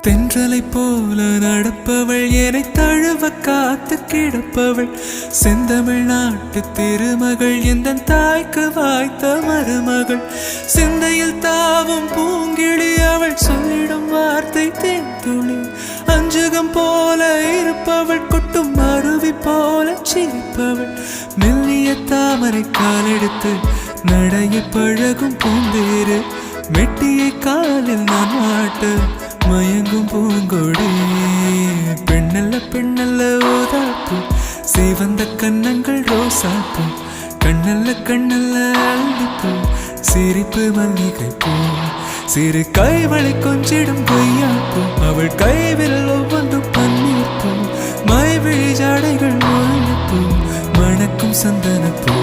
தென்றலை போல நடப்பவள் என்னை தழுவ காத்து கிடப்பவள் செந்தமிழ் நாட்டு திருமகள் எந்த தாய்க்கு வாய்த்த மருமகள் சிந்தையில் தாவும் பூங்கிழி அவள் சொல்லிடும் வார்த்தை தேன்துளி அஞ்சுகம் போல இருப்பவள் கொட்டும் அருவி போல சிரிப்பவள் மெல்லிய தாமரை காலெடுத்து நடைய பழகும் பூந்தேறு மெட்டியை காலில் நான் மாட்டு மயங்கும் பூங்கொடி பெண்ணல்ல பெண்ணல்ல ஓதாப்பு சிவந்த கண்ணங்கள் ரோசாப்பு கண்ணல்ல கண்ணல்ல அள்ளிப்பூ சிரிப்பு மல்லிகை பூ சிறு கைவளை கொஞ்சிடும் பொய்யாப்பு அவள் கைவில் ஒவ்வொன்றும் பன்னீர் பூ மைவிழி ஜாடைகள் முள்ளிப்பூ மணக்கும் சந்தனப்பூ